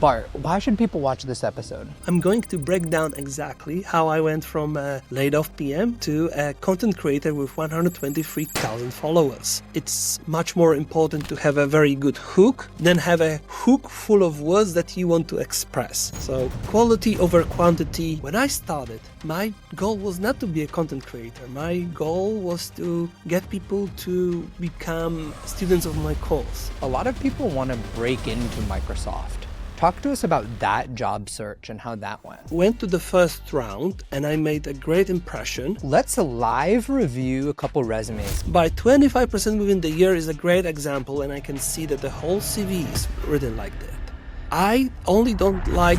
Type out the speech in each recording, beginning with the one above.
Bart, why should people watch this episode? I'm going to break down exactly how I went from a laid-off PM to a content creator with 123,000 followers. It's much more important to have a very good hook than have a hook full of words that you want to express. So quality over quantity. When I started, my goal was not to be a content creator. My goal was to get people to become students of my course. A lot of people want to break into Microsoft. Talk to us about that job search and how that went. Went to the first round and I made a great impression. Let's live review a couple resumes. By 25% within the year is a great example, and I can see that the whole CV is written like that. I only don't like...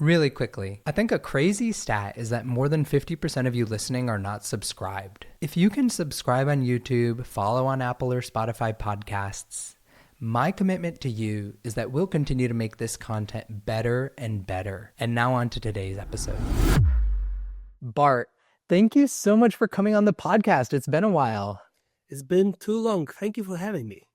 Really quickly, I think a crazy stat is that more than 50% of you listening are not subscribed. If you can subscribe on YouTube, follow on Apple or Spotify podcasts, my commitment to you is that we'll continue to make this content better and better. And now on to today's episode. Bart, thank you so much for coming on the podcast. It's been a while. It's been too long. Thank you for having me.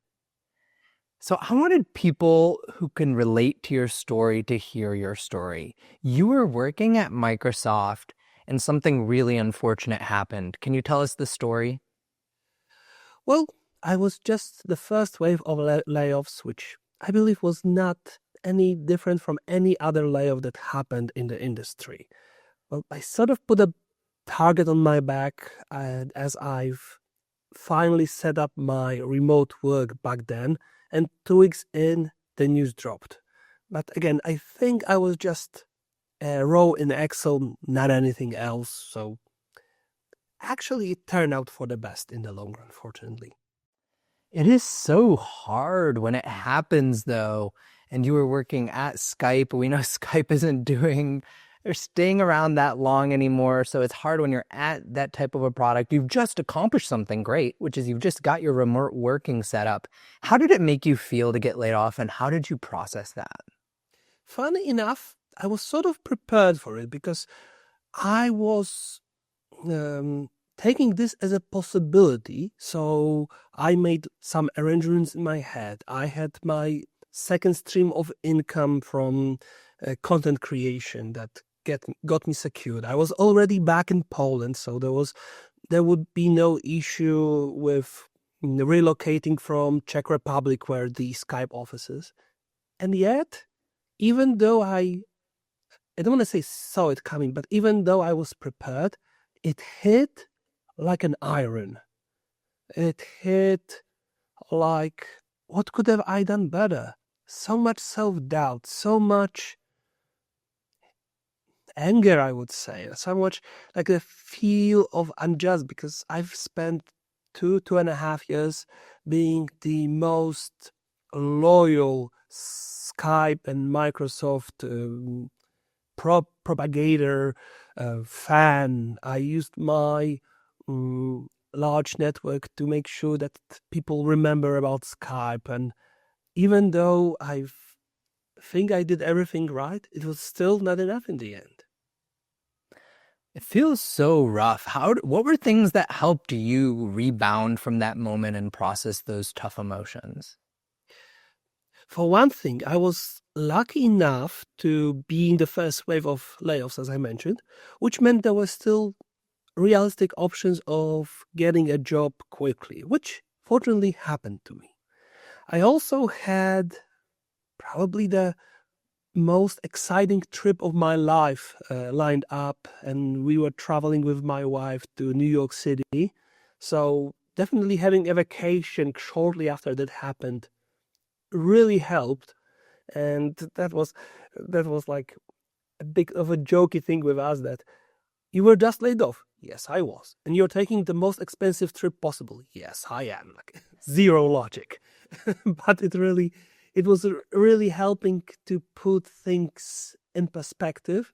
So I wanted people who can relate to your story to hear your story. You were working at Microsoft and something really unfortunate happened. Can you tell us the story? Well, I was just the first wave of layoffs, which I believe was not any different from any other layoff that happened in the industry. Well, I sort of put a target on my back as I've finally set up my remote work back then, and 2 weeks in, the news dropped. But again, I think I was just a row in Excel, not anything else, so actually it turned out for the best in the long run, fortunately. It is so hard when it happens, though, and you were working at Skype. We know Skype isn't doing or staying around that long anymore, so it's hard when you're at that type of a product. You've just accomplished something great, which is you've just got your remote working set up. How did it make you feel to get laid off, and how did you process that? Funny enough, I was sort of prepared for it because I was... taking this as a possibility, so I made some arrangements in my head. I had my second stream of income from content creation that got me secured. I was already back in Poland, so there would be no issue with relocating from Czech Republic, where the Skype office is. And yet, even though I don't want to say saw it coming, but even though I was prepared, it hit like an iron. It hit like, what could have I done better? So much self-doubt, so much anger, I would say, so much like a feel of unjust, because I've spent 2.5 years being the most loyal Skype and Microsoft propagator, fan. I used my large network to make sure that people remember about Skype, and even though I think I did everything right, it was still not enough in the end. It feels so rough. What were things that helped you rebound from that moment and process those tough emotions? For one thing, I was lucky enough to be in the first wave of layoffs, as I mentioned, which meant there were still realistic options of getting a job quickly, which fortunately happened to me. I also had probably the most exciting trip of my life lined up, and we were traveling with my wife to New York City. So definitely having a vacation shortly after that happened really helped, and that was like a bit of a jokey thing with us, that you were just laid off. Yes, I was. And you're taking the most expensive trip possible. Yes, I am. Like, zero logic. But it was really helping to put things in perspective.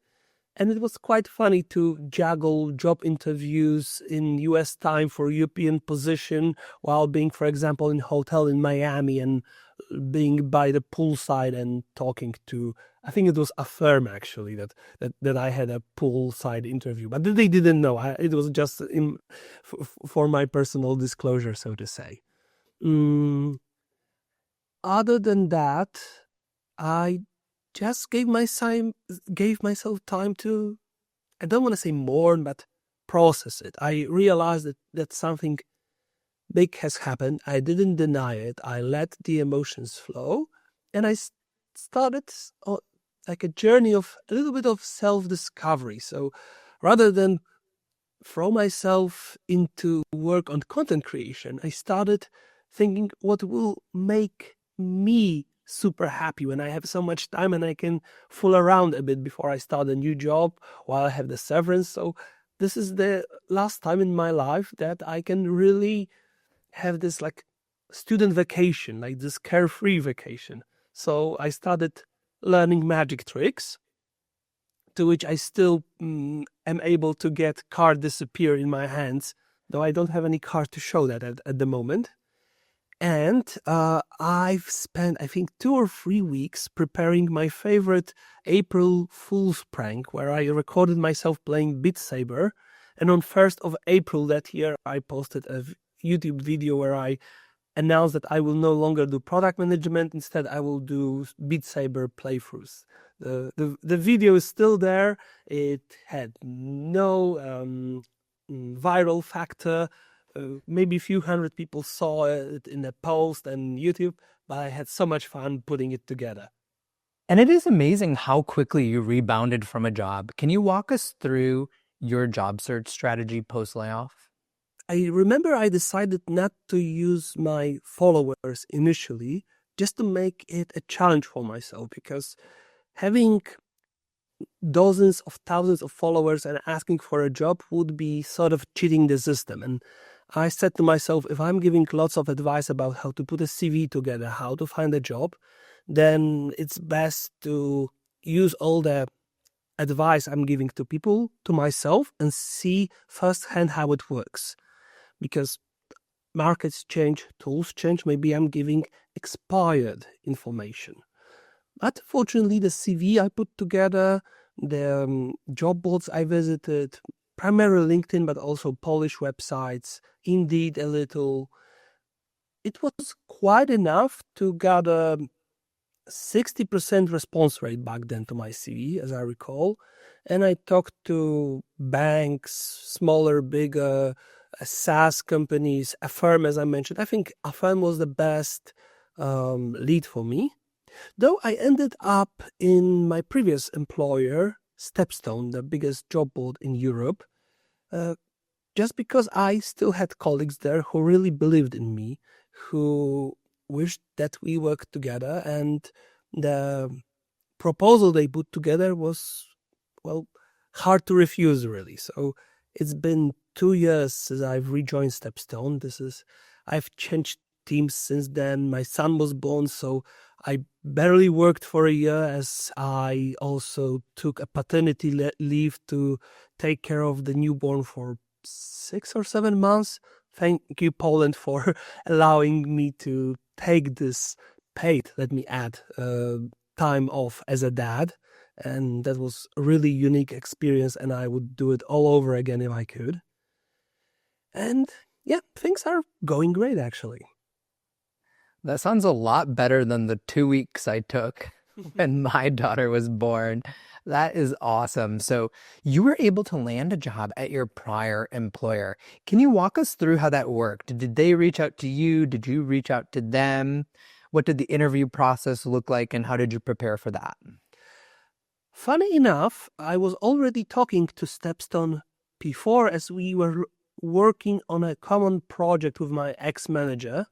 And it was quite funny to juggle job interviews in US time for European position while being, for example, in a hotel in Miami and being by the poolside and talking to, I think it was Affirm actually, that I had a poolside interview, but they didn't know. It was just for my personal disclosure, so to say. Other than that, I just gave myself time to, I don't want to say mourn, but process it. I realized that something big has happened. I didn't deny it. I let the emotions flow, and I started like a journey of a little bit of self-discovery. So rather than throw myself into work on content creation, I started thinking what will make me super happy when I have so much time and I can fool around a bit before I start a new job while I have the severance. So this is the last time in my life that I can really have this like student vacation, like this carefree vacation. So I started learning magic tricks, to which I still am able to get card disappear in my hands, though I don't have any card to show that at the moment. And I've spent, I think, 2 or 3 weeks preparing my favorite April Fool's prank, where I recorded myself playing Beat Saber. And on 1st of April that year, I posted a YouTube video where I announced that I will no longer do product management. Instead, I will do Beat Saber playthroughs. The video is still there. It had no viral factor. Maybe a few hundred people saw it in a post and YouTube, but I had so much fun putting it together. And it is amazing how quickly you rebounded from a job. Can you walk us through your job search strategy post-layoff? I remember I decided not to use my followers initially, just to make it a challenge for myself, because having dozens of thousands of followers and asking for a job would be sort of cheating the system. And I said to myself, if I'm giving lots of advice about how to put a CV together, how to find a job, then it's best to use all the advice I'm giving to people to myself and see firsthand how it works. Because markets change, tools change, maybe I'm giving expired information. But fortunately, the CV I put together, the job boards I visited, primarily LinkedIn, but also Polish websites, Indeed a little, it was quite enough to gather 60% response rate back then to my CV, as I recall. And I talked to banks, smaller, bigger, SaaS companies, Affirm, as I mentioned. I think Affirm was the best lead for me. Though I ended up in my previous employer, Stepstone, the biggest job board in Europe, just because I still had colleagues there who really believed in me, who wished that we worked together, and the proposal they put together was, well, hard to refuse, really. So it's been 2 years since I've rejoined Stepstone. I've changed teams since then. My son was born, so I barely worked for a year, as I also took a paternity leave to take care of the newborn for 6 or 7 months. Thank you, Poland, for allowing me to take this paid, let me add, time off as a dad. And that was a really unique experience, and I would do it all over again if I could. And yeah, things are going great, actually. That sounds a lot better than the 2 weeks I took when my daughter was born. That is awesome. So you were able to land a job at your prior employer. Can you walk us through how that worked? Did they reach out to you? Did you reach out to them? What did the interview process look like, and how did you prepare for that? Funny enough, I was already talking to Stepstone before, as we were working on a common project with my ex-manager.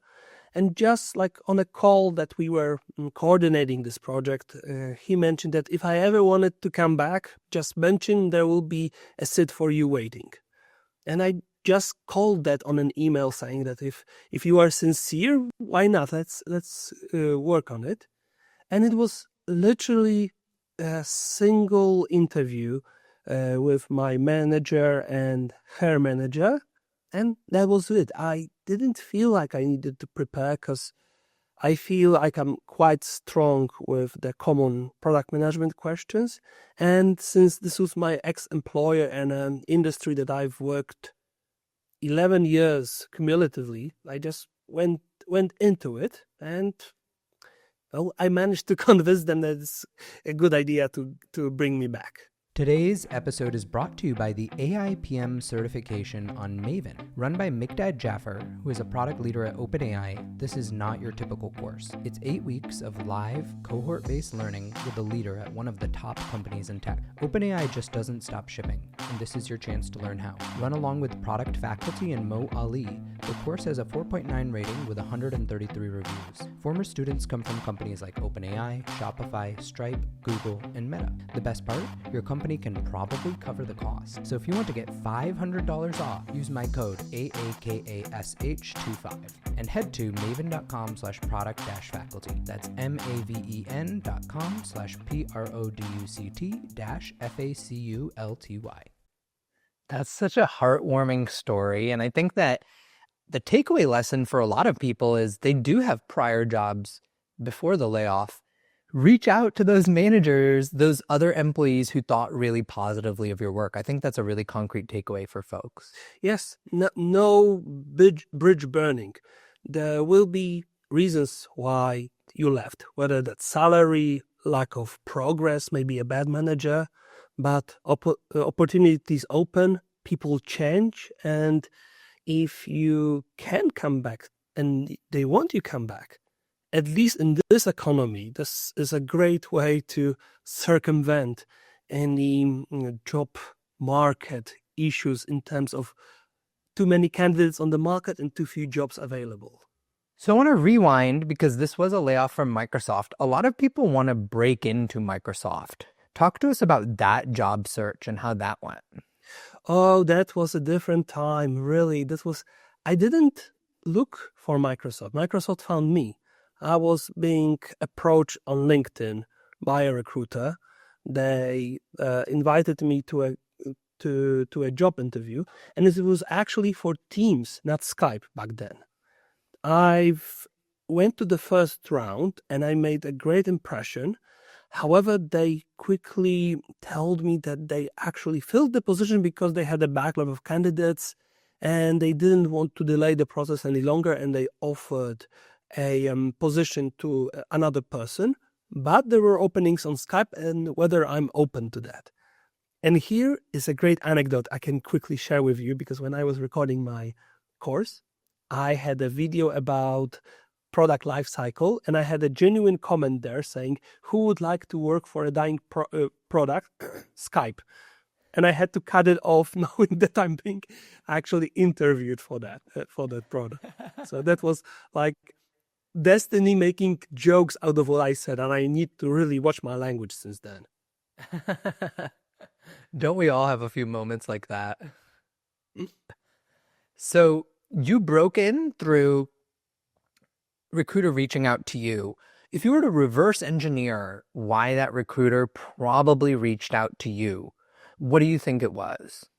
And just like on a call that we were coordinating this project, he mentioned that if I ever wanted to come back, just mention there will be a seat for you waiting. And I just called that on an email, saying that if you are sincere, why not? Let's work on it. And it was literally a single interview with my manager and her manager. And that was it. I didn't feel like I needed to prepare, because I feel like I'm quite strong with the common product management questions. And since this was my ex-employer and an industry that I've worked 11 years cumulatively, I just went into it. And well, I managed to convince them that it's a good idea to bring me back. Today's episode is brought to you by the AIPM Certification on Maven. Run by Mikdad Jaffer, who is a product leader at OpenAI, this is not your typical course. It's 8 weeks of live, cohort-based learning with a leader at one of the top companies in tech. OpenAI just doesn't stop shipping, and this is your chance to learn how. Run along with product faculty and Mo Ali. The course has a 4.9 rating with 133 reviews. Former students come from companies like OpenAI, Shopify, Stripe, Google, and Meta. The best part? Your company can probably cover the cost. So if you want to get $500 off, use my code AAKASH25 and head to maven.com/product-faculty. That's maven.com/PRODUCT-FACULTY. That's such a heartwarming story. And I think that the takeaway lesson for a lot of people is they do have prior jobs before the layoff. Reach out to those managers, those other employees who thought really positively of your work. I think that's a really concrete takeaway for folks. Yes, no bridge burning. There will be reasons why you left, whether that's salary, lack of progress, maybe a bad manager, but opportunities open, people change, and if you can come back and they want you come back, at least in this economy, this is a great way to circumvent any job market issues in terms of too many candidates on the market and too few jobs available. So I want to rewind because this was a layoff from Microsoft. A lot of people want to break into Microsoft. Talk to us about that job search and how that went. Oh, that was a different time, really. I didn't look for Microsoft. Microsoft found me. I was being approached on LinkedIn by a recruiter. They invited me to a job interview, and it was actually for Teams, not Skype back then. I went to the first round, and I made a great impression. However, they quickly told me that they actually filled the position because they had a backlog of candidates, and they didn't want to delay the process any longer, and they offered a position to another person, but there were openings on Skype and whether I'm open to that. And here is a great anecdote I can quickly share with you, because when I was recording my course, I had a video about product lifecycle, and I had a genuine comment there saying, who would like to work for a dying product? Skype. And I had to cut it off knowing that I'm being actually interviewed for that product. So that was like destiny making jokes out of what I said, and I need to really watch my language since then. Don't we all have a few moments like that? So you broke in through recruiter reaching out to you. If you were to reverse engineer why that recruiter probably reached out to you, what do you think it was?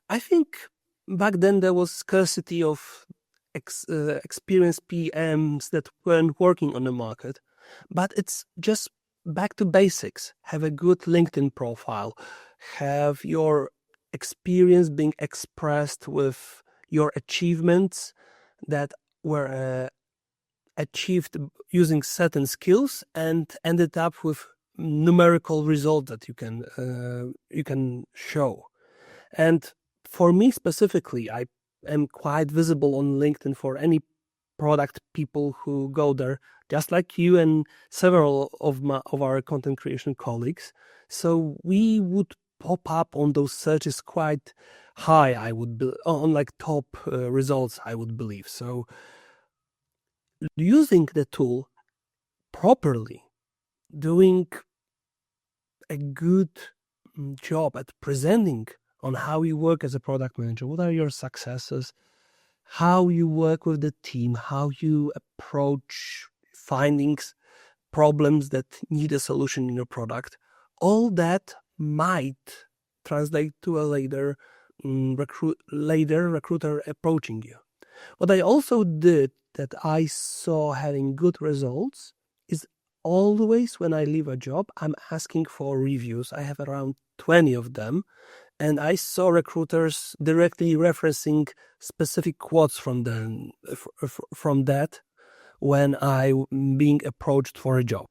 I think back then there was scarcity of experienced PMs that weren't working on the market, but it's just back to basics. Have a good LinkedIn profile, have your experience being expressed with your achievements that were achieved using certain skills and ended up with numerical result that you can show. And for me specifically, I am quite visible on LinkedIn for any product people who go there, just like you and several of our content creation colleagues. So we would pop up on those searches quite high, I would be on like top results, I would believe. So using the tool properly, doing a good job at presenting on how you work as a product manager, what are your successes, how you work with the team, how you approach findings, problems that need a solution in your product, all that might translate to a later recruiter approaching you. What I also did that I saw having good results is always when I leave a job, I'm asking for reviews. I have around 20 of them. And I saw recruiters directly referencing specific quotes from that, when I'm being approached for a job.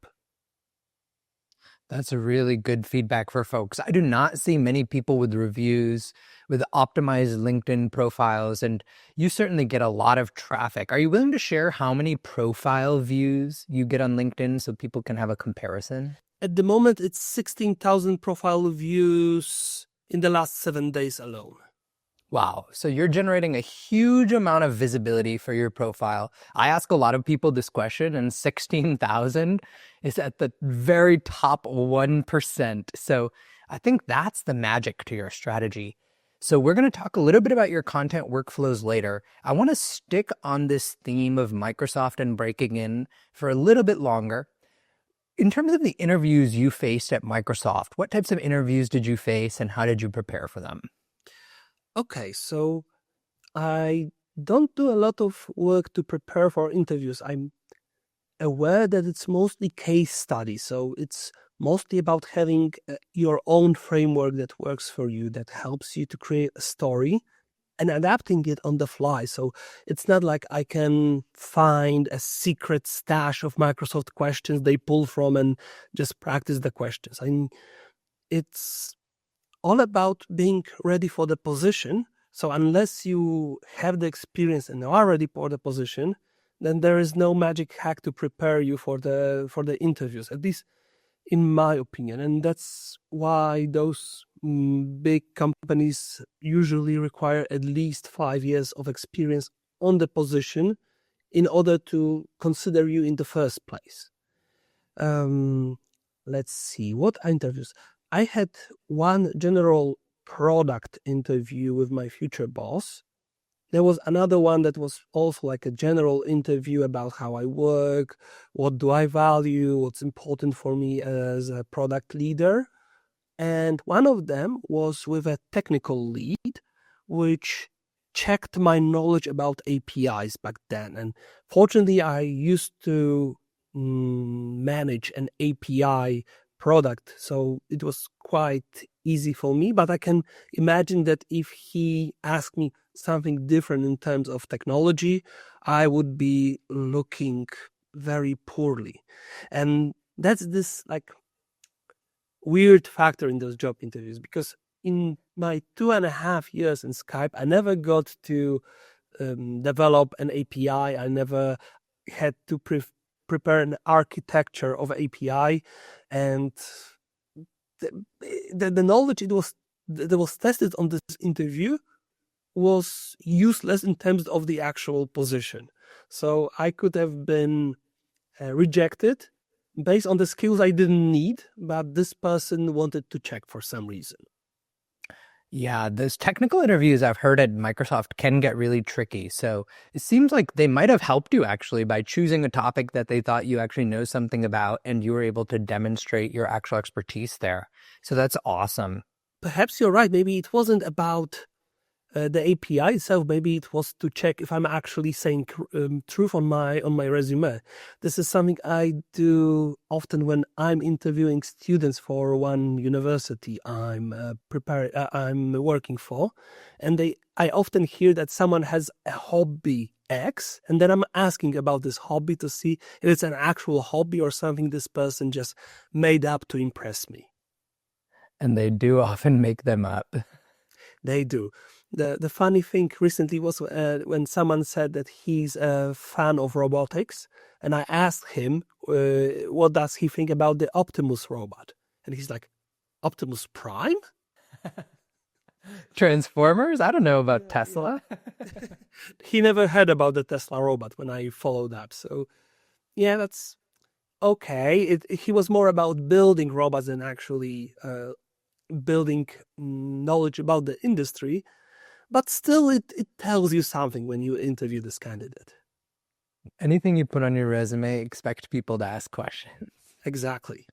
That's a really good feedback for folks. I do not see many people with reviews, with optimized LinkedIn profiles, and you certainly get a lot of traffic. Are you willing to share how many profile views you get on LinkedIn so people can have a comparison? At the moment, it's 16,000 profile views in the last 7 days alone. Wow. So you're generating a huge amount of visibility for your profile. I ask a lot of people this question, and 16,000 is at the very top 1%. So I think that's the magic to your strategy. So we're going to talk a little bit about your content workflows later. I want to stick on this theme of Microsoft and breaking in for a little bit longer. In terms of the interviews you faced at Microsoft, what types of interviews did you face and how did you prepare for them? Okay, so I don't do a lot of work to prepare for interviews. I'm aware that it's mostly case study, so it's mostly about having your own framework that works for you, that helps you to create a story and adapting it on the fly. So it's not like I can find a secret stash of Microsoft questions they pull from and just practice the questions. It's all about being ready for the position. So unless you have the experience and are ready for the position, then there is no magic hack to prepare you for the interviews, at least in my opinion. And that's why those big companies usually require at least 5 years of experience on the position in order to consider you in the first place. Let's see, what interviews? I had one general product interview with my future boss. There was another one that was also like a general interview about how I work, what do I value, what's important for me as a product leader. And one of them was with a technical lead, which checked my knowledge about APIs back then. And fortunately, I used to manage an API product, so it was quite easy for me. But I can imagine that if he asked me something different in terms of technology, I would be looking very poorly. And that's this like weird factor in those job interviews, because in my 2.5 years in Skype, I never got to develop an API. I never had to prepare an architecture of API, and the knowledge that was tested on this interview was useless in terms of the actual position. So I could have been rejected based on the skills I didn't need, but this person wanted to check for some reason. Yeah, those technical interviews I've heard at Microsoft can get really tricky. So it seems like they might have helped you actually by choosing a topic that they thought you actually know something about and you were able to demonstrate your actual expertise there. So that's awesome. Perhaps you're right. Maybe it wasn't about the API itself. Maybe it was to check if I'm actually saying truth on my resume. This is something I do often when I'm interviewing students for one university I'm working for, and I often hear that someone has a hobby X, and then I'm asking about this hobby to see if it's an actual hobby or something this person just made up to impress me. And they do often make them up. They do. The funny thing recently was when someone said that he's a fan of robotics, and I asked him what does he think about the Optimus robot, and he's like, Optimus Prime? Transformers? I don't know about Tesla. He never heard about the Tesla robot when I followed up. So yeah, that's okay. He was more about building robots than actually building knowledge about the industry. But still, it tells you something when you interview this candidate. Anything you put on your resume, expect people to ask questions. Exactly.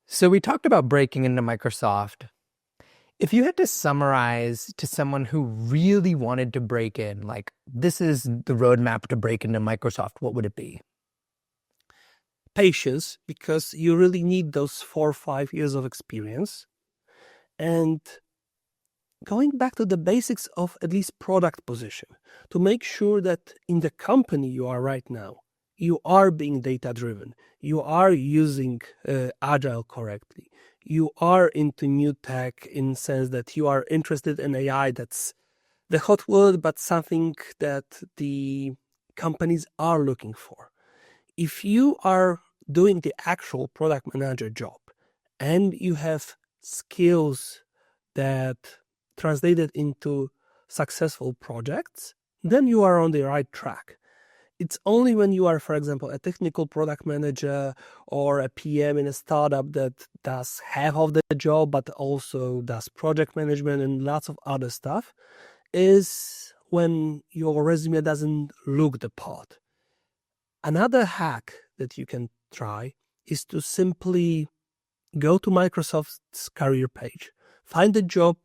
So we talked about breaking into Microsoft. If you had to summarize to someone who really wanted to break in, like this is the roadmap to break into Microsoft, what would it be? Patience, because you really need those 4 or 5 years of experience. And going back to the basics of at least product position, to make sure that in the company you are right now, you are being data-driven, you are using Agile correctly, you are into new tech in the sense that you are interested in AI, that's the hot word, but something that the companies are looking for. If you are doing the actual product manager job and you have skills that translated into successful projects, then you are on the right track. It's only when you are, for example, a technical product manager or a PM in a startup that does half of the job, but also does project management and lots of other stuff, is when your resume doesn't look the part. Another hack that you can try is to simply go to Microsoft's career page, find the job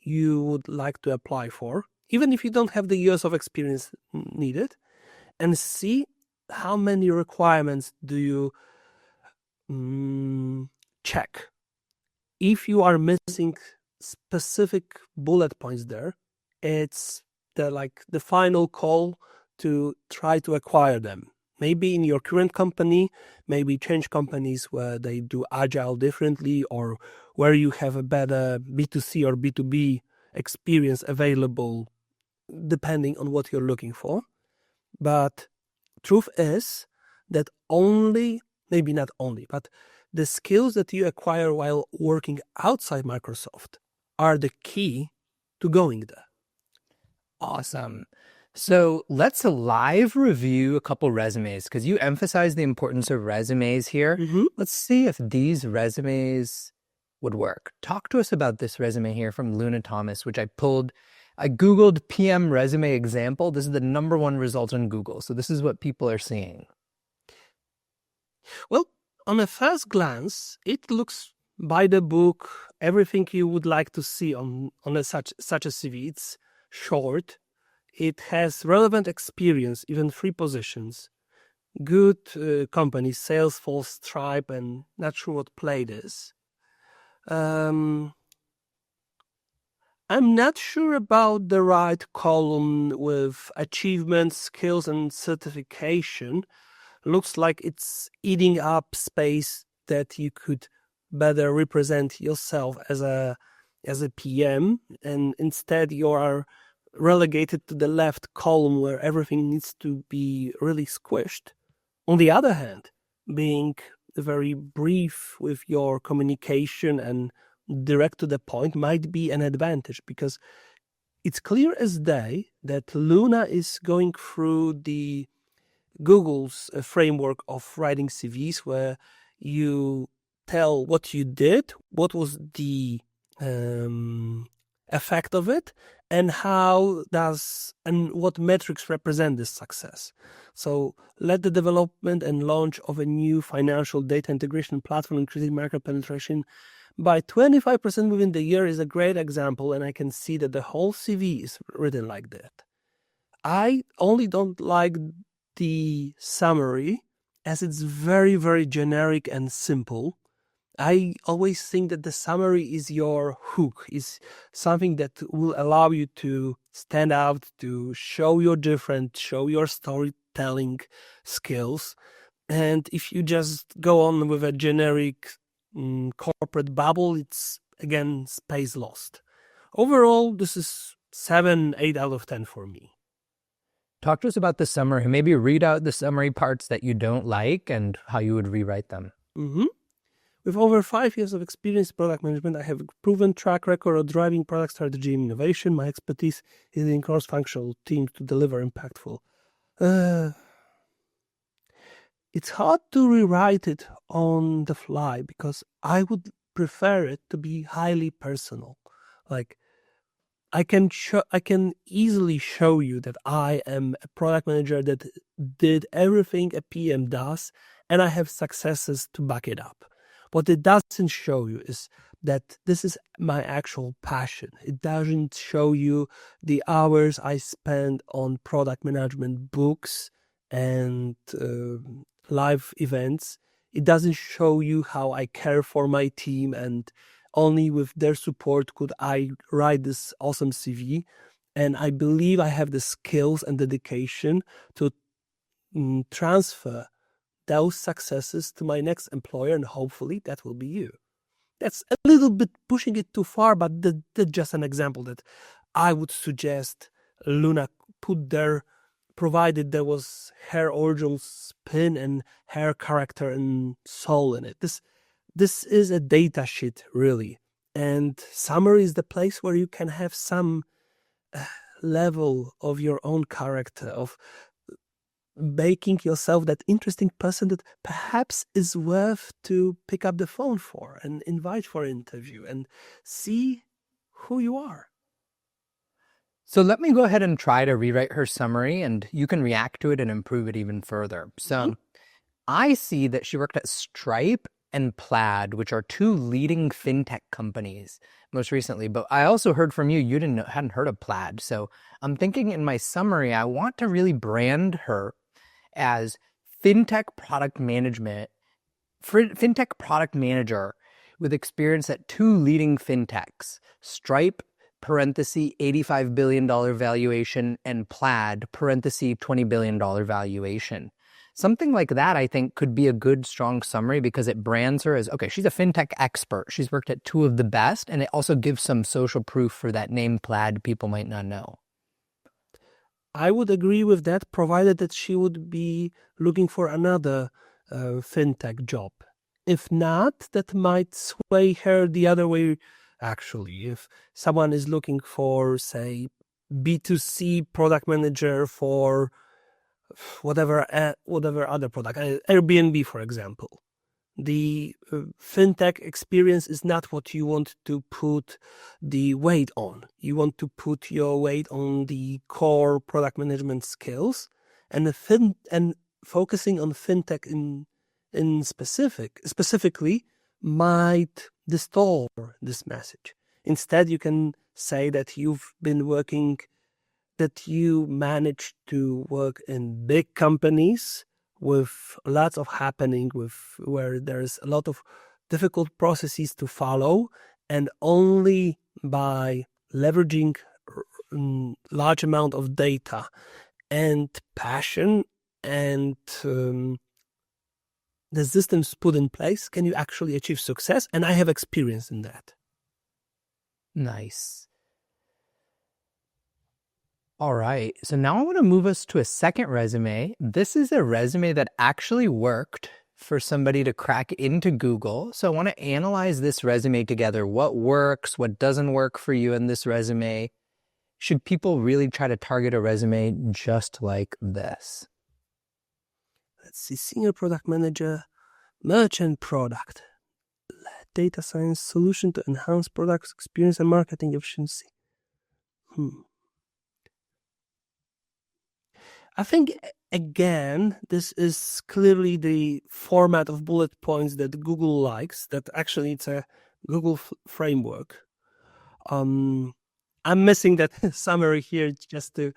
you would like to apply for, even if you don't have the years of experience needed, and see how many requirements do you check. If you are missing specific bullet points there, it's the final call to try to acquire them. Maybe in your current company, maybe change companies where they do Agile differently, or where you have a better B2C or B2B experience available, depending on what you're looking for. But truth is that maybe not only, but the skills that you acquire while working outside Microsoft are the key to going there. Awesome. So let's live review a couple resumes, because you emphasize the importance of resumes here. Mm-hmm. Let's see if these resumes would work. Talk to us about this resume here from Luna Thomas, which I Googled PM resume example. This is the #1 result on Google. So this is what people are seeing. Well, on a first glance, it looks by the book, everything you would like to see on such a CV. It's short. It has relevant experience, even 3 positions. Good companies, Salesforce, Stripe, and not sure what Play is. I'm not sure about the right column with achievements, skills, and certification. Looks like it's eating up space that you could better represent yourself as a PM, and instead you are relegated to the left column where everything needs to be really squished. On the other hand, being very brief with your communication and direct to the point might be an advantage, because it's clear as day that Luna is going through the Google's framework of writing CVs, where you tell what you did, what was the effect of it, and what metrics represent this success. So let the development and launch of a new financial data integration platform increasing market penetration by 25% within the year is a great example, and I can see that the whole CV is written like that. I only don't like the summary, as it's very, very generic and simple. I always think that the summary is your hook, is something that will allow you to stand out, to show your storytelling skills. And if you just go on with a generic corporate bubble, it's again space lost. Overall, this is 7, 8 out of 10 for me. Talk to us about the summary. Maybe read out the summary parts that you don't like and how you would rewrite them. Mm-hmm. With over 5 years of experience in product management, I have a proven track record of driving product strategy and innovation. My expertise is in cross-functional teams to deliver impactful. It's hard to rewrite it on the fly, because I would prefer it to be highly personal. Like, I can easily show you that I am a product manager that did everything a PM does, and I have successes to back it up. What it doesn't show you is that this is my actual passion. It doesn't show you the hours I spend on product management books and live events. It doesn't show you how I care for my team and only with their support could I write this awesome CV. And I believe I have the skills and dedication to transfer those successes to my next employer, and hopefully that will be you. That's a little bit pushing it too far, but that's just an example that I would suggest Luna put there, provided there was her original spin and her character and soul in it. This is a data sheet, really. And summary is the place where you can have some level of your own character, of making yourself that interesting person that perhaps is worth to pick up the phone for and invite for an interview and see who you are. So let me go ahead and try to rewrite her summary, and you can react to it and improve it even further. So I see that she worked at Stripe and Plaid, which are two leading fintech companies most recently. But I also heard from you hadn't heard of Plaid. So I'm thinking in my summary, I want to really brand her as fintech product manager with experience at two leading fintechs, Stripe, parenthesis, $85 billion valuation, and Plaid, parenthesis, $20 billion valuation. Something like that, I think, could be a good, strong summary because it brands her as, okay, she's a fintech expert. She's worked at two of the best, and it also gives some social proof for that name Plaid people might not know. I would agree with that, provided that she would be looking for another fintech job. If not, that might sway her the other way. Actually, if someone is looking for, say, B2C product manager for whatever other product, Airbnb, for example, the fintech experience is not what you want to put the weight on. You want to put your weight on the core product management skills, and focusing on fintech in specifically might distort this message. Instead, you can say that you've been working, that you managed to work in big companies with lots of happening, where there's a lot of difficult processes to follow, and only by leveraging large amount of data and passion and the systems put in place can you actually achieve success. And I have experience in that. Nice. All right, so now I want to move us to a second resume. This is a resume that actually worked for somebody to crack into Google. So I want to analyze this resume together. What works, what doesn't work for you in this resume? Should people really try to target a resume just like this? Let's see, senior product manager, merchant product, data science solution to enhance product experience and marketing efficiency. I think, again, this is clearly the format of bullet points that Google likes, that actually it's a Google framework. I'm missing that summary here just to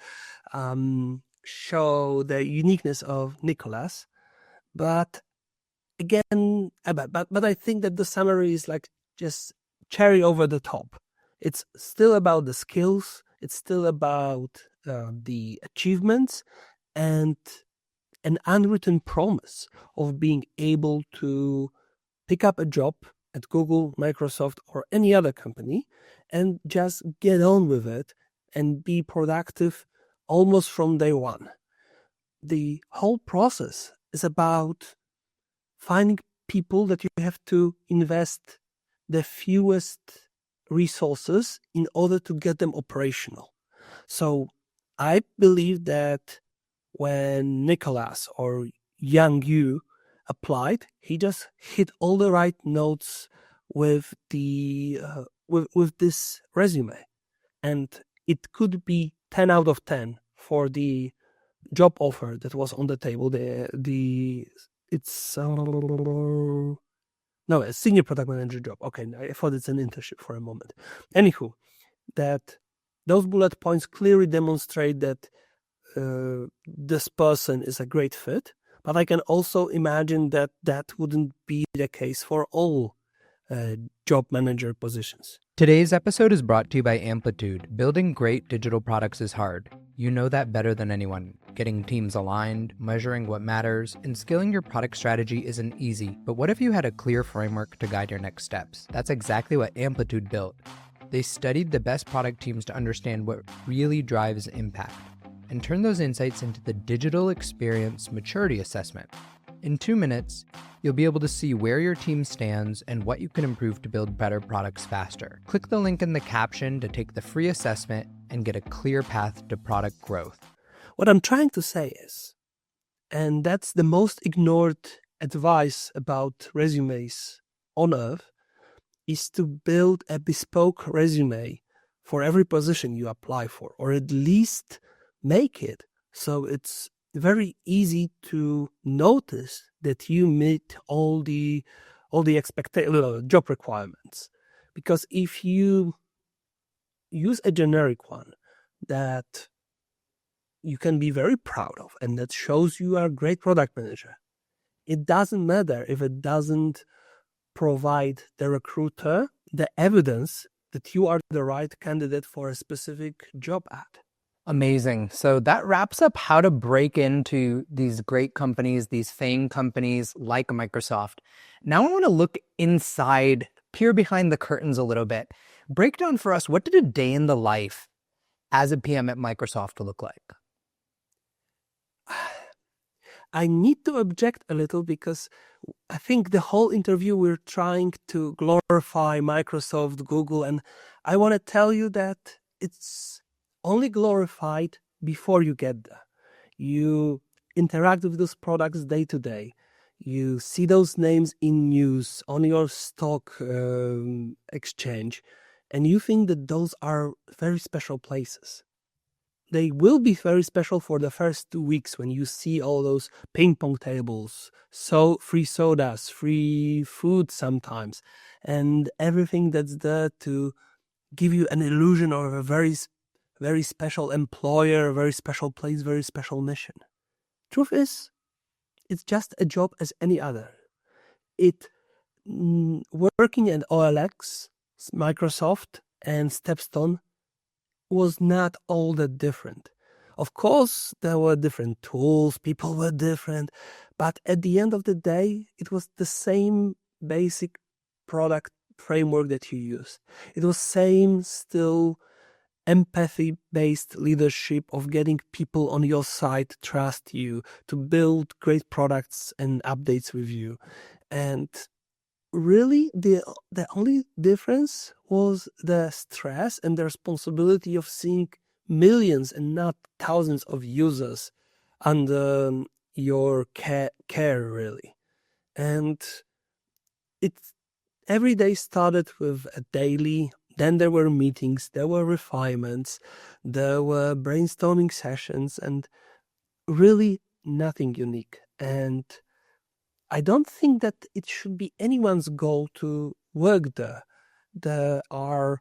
show the uniqueness of Nicholas. But again, but I think that the summary is like just cherry over the top. It's still about the skills. It's still about the achievements and an unwritten promise of being able to pick up a job at Google, Microsoft, or any other company and just get on with it and be productive almost from day one. The whole process is about finding people that you have to invest the fewest resources in order to get them operational. So I believe that when Nicholas or young you applied, he just hit all the right notes with the with this resume, and it could be 10 out of 10 for the job offer that was on the table. It's a senior product manager job. Okay, I thought it's an internship for a moment. Anywho, that those bullet points clearly demonstrate that this person is a great fit, but I can also imagine that that wouldn't be the case for all job manager positions. Today's episode is brought to you by Amplitude. Building great digital products is hard. You know that better than anyone. Getting teams aligned, measuring what matters, and scaling your product strategy isn't easy. But what if you had a clear framework to guide your next steps? That's exactly what Amplitude built. They studied the best product teams to understand what really drives impact and turned those insights into the Digital Experience Maturity Assessment. In 2 minutes, you'll be able to see where your team stands and what you can improve to build better products faster. Click the link in the caption to take the free assessment and get a clear path to product growth. What I'm trying to say is, and that's the most ignored advice about resumes on earth, is to build a bespoke resume for every position you apply for, or at least make it so it's very easy to notice that you meet all the expected job requirements. Because if you use a generic one that you can be very proud of and that shows you are a great product manager, it doesn't matter if it doesn't provide the recruiter the evidence that you are the right candidate for a specific job ad. Amazing. So that wraps up how to break into these great companies, these famed companies like Microsoft. Now I want to look inside, peer behind the curtains a little bit. Break down for us, what did a day in the life as a PM at Microsoft look like? I need to object a little because I think the whole interview we're trying to glorify Microsoft, Google, and I want to tell you that it's only glorified before you get there. You interact with those products day to day. You see those names in news on your stock exchange, and you think that those are very special places. They will be very special for the first 2 weeks when you see all those ping pong tables, so free sodas, free food sometimes, and everything that's there to give you an illusion of a very special employer, very special place, very special mission. Truth is, it's just a job as any other. Working at OLX, Microsoft, and Stepstone was not all that different. Of course, there were different tools, people were different, but at the end of the day, it was the same basic product framework that you use. It was same still empathy-based leadership of getting people on your side to trust you, to build great products and updates with you. And really, the only difference was the stress and the responsibility of seeing millions and not thousands of users under your care, really. And every day started with a daily. Then there were meetings, there were refinements, there were brainstorming sessions, and really nothing unique. And I don't think that it should be anyone's goal to work there. There are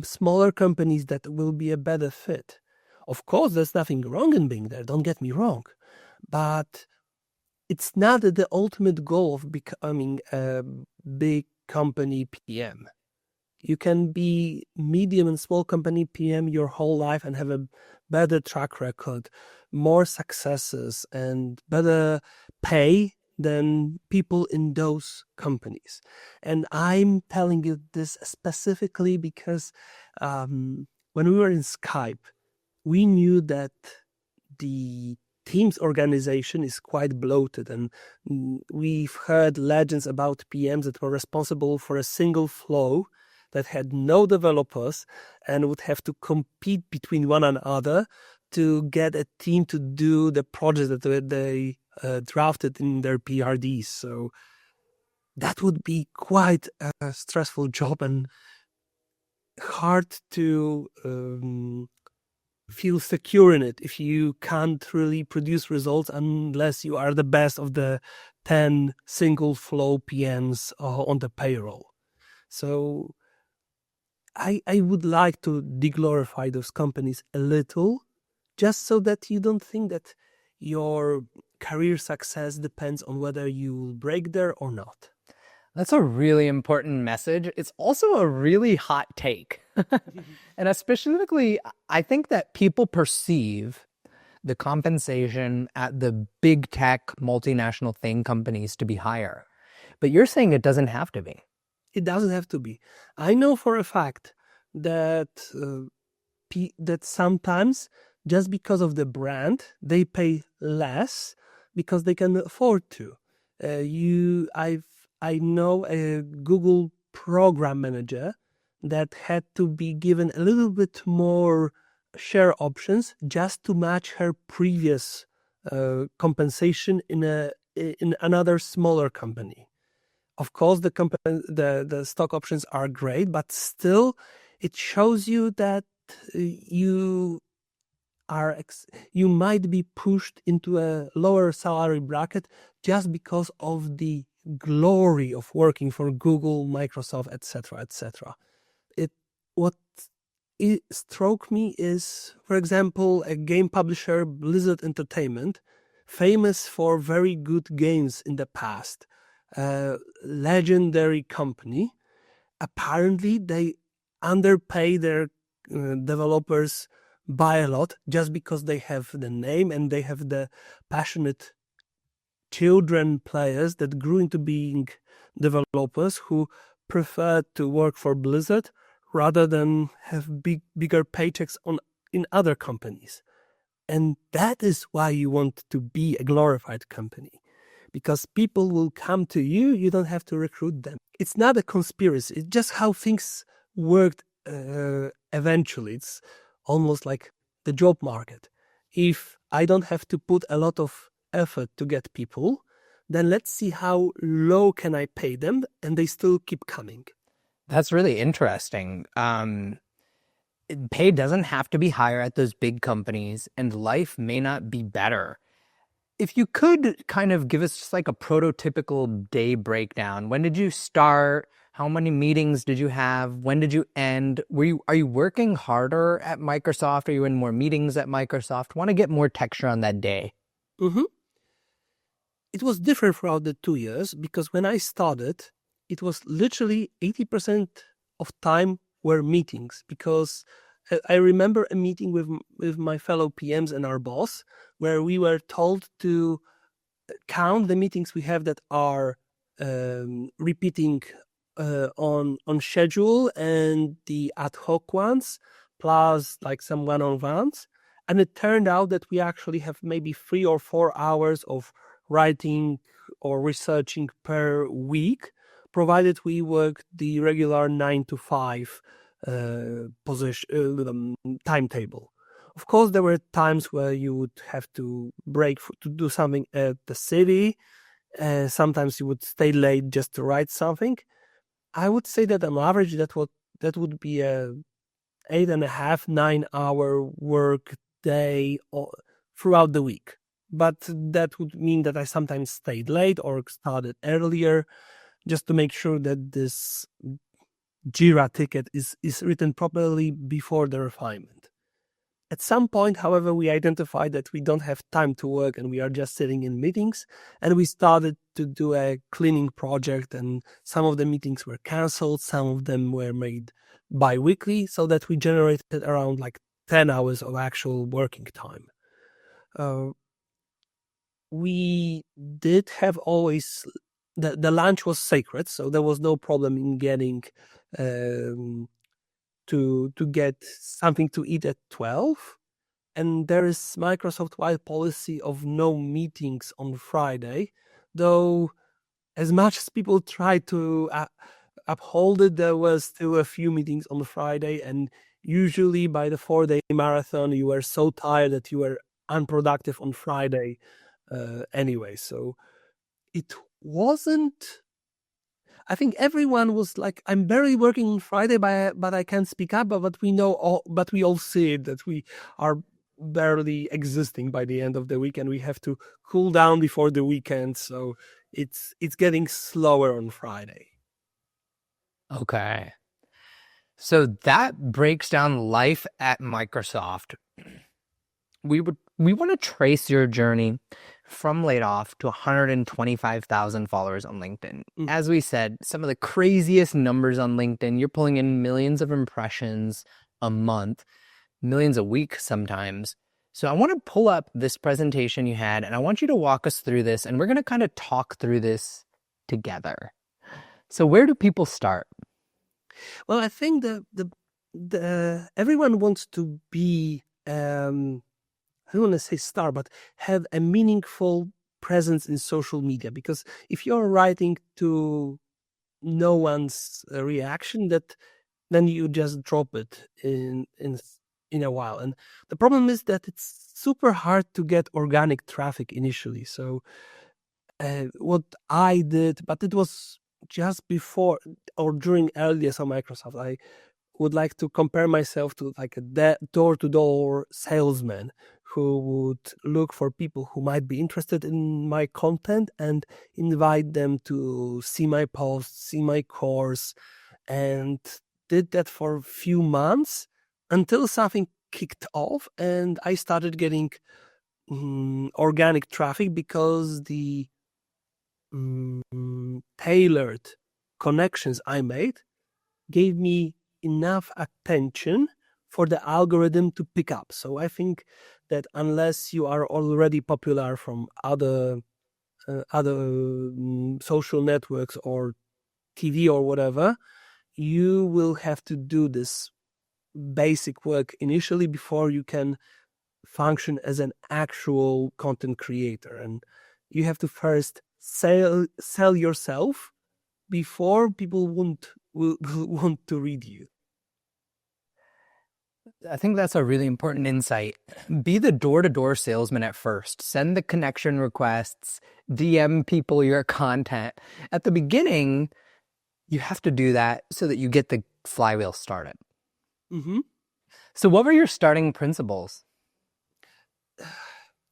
smaller companies that will be a better fit. Of course, there's nothing wrong in being there, don't get me wrong. But it's not the ultimate goal of becoming a big company PM. You can be medium and small company PM your whole life and have a better track record, more successes, and better pay than people in those companies. And I'm telling you this specifically because when we were in Skype, we knew that the Teams organization is quite bloated, and we've heard legends about PMs that were responsible for a single flow that had no developers and would have to compete between one another to get a team to do the project that they drafted in their PRDs. So that would be quite a stressful job and hard to feel secure in it if you can't really produce results unless you are the best of the 10 single flow PMs on the payroll. So I would like to deglorify those companies a little, just so that you don't think that your career success depends on whether you will break there or not. That's a really important message. It's also a really hot take. And specifically, I think that people perceive the compensation at the big tech multinational thing companies to be higher. But you're saying it doesn't have to be. It doesn't have to be. I know for a fact that that sometimes just because of the brand, they pay less because they can afford to. I know a Google program manager that had to be given a little bit more share options just to match her previous compensation in another smaller company. Of course, the stock options are great, but still, it shows you that you you might be pushed into a lower salary bracket just because of the glory of working for Google, Microsoft, etc., etc. It what it struck me is, for example, a game publisher, Blizzard Entertainment, famous for very good games in the past, a legendary company. Apparently, they underpay their developers by a lot just because they have the name and they have the passionate children players that grew into being developers who prefer to work for Blizzard rather than have bigger paychecks in other companies. And that is why you want to be a glorified company, because people will come to you. You don't have to recruit them. It's not a conspiracy. It's just how things worked eventually. It's almost like the job market. If I don't have to put a lot of effort to get people, then let's see how low can I pay them and they still keep coming. That's really interesting. Pay doesn't have to be higher at those big companies, and life may not be better. If you could kind of give us just like a prototypical day breakdown, when did you start? How many meetings did you have? When did you end? Are you working harder at Microsoft? Are you in more meetings at Microsoft? Want to get more texture on that day. Mm-hmm. It was different throughout the 2 years because when I started, it was literally 80% of time were meetings, because I remember a meeting with my fellow PMs and our boss where we were told to count the meetings we have that are repeating on schedule and the ad hoc ones, plus like some one-on-ones. And it turned out that we actually have maybe 3 or 4 hours of writing or researching per week, provided we work the regular 9 to 5 timetable. Of course, there were times where you would have to break to do something at the city. Sometimes you would stay late just to write something. I would say that on average, that would be a 8.5, 9 hour work day throughout the week. But that would mean that I sometimes stayed late or started earlier just to make sure that this Jira ticket is written properly before the refinement. At some point, however, we identified that we don't have time to work and we are just sitting in meetings, and we started to do a cleaning project, and some of the meetings were canceled, some of them were made bi-weekly, so that we generated around like 10 hours of actual working time. We did have always, the lunch was sacred, so there was no problem in getting to get something to eat at 12. And there is Microsoft-wide policy of no meetings on Friday, though as much as people try to uphold it, there was still a few meetings on Friday, and usually by the 4-day marathon, you were so tired that you were unproductive on Friday anyway. So it wasn't. I think everyone was like, "I'm barely working on Friday, but I can't speak up." But we all see it, that we are barely existing by the end of the week, and we have to cool down before the weekend. So it's getting slower on Friday. Okay. So that breaks down life at Microsoft. We want to trace your journey from laid off to 125,000 followers on LinkedIn. Mm. As we said, some of the craziest numbers on LinkedIn. You're pulling in millions of impressions a month, millions a week sometimes. So I want to pull up this presentation you had, and I want you to walk us through this, and we're going to kind of talk through this together. So where do people start? Well, I think the everyone wants to be I don't want to say star, but have a meaningful presence in social media. Because if you're writing to no one's reaction, then you just drop it in a while. And the problem is that it's super hard to get organic traffic initially. So what I did, but it was just before or during early days of Microsoft, I would like to compare myself to like a door-to-door salesman who would look for people who might be interested in my content and invite them to see my posts, see my course, and did that for a few months until something kicked off and I started getting organic traffic because the tailored connections I made gave me enough attention for the algorithm to pick up. So I think that unless you are already popular from other social networks or TV or whatever, you will have to do this basic work initially before you can function as an actual content creator. And you have to first sell yourself before people will want to read you. I think that's a really important insight. Be the door-to-door salesman at first. Send the connection requests, DM people your content. At the beginning, you have to do that so that you get the flywheel started. Mm-hmm. So what were your starting principles?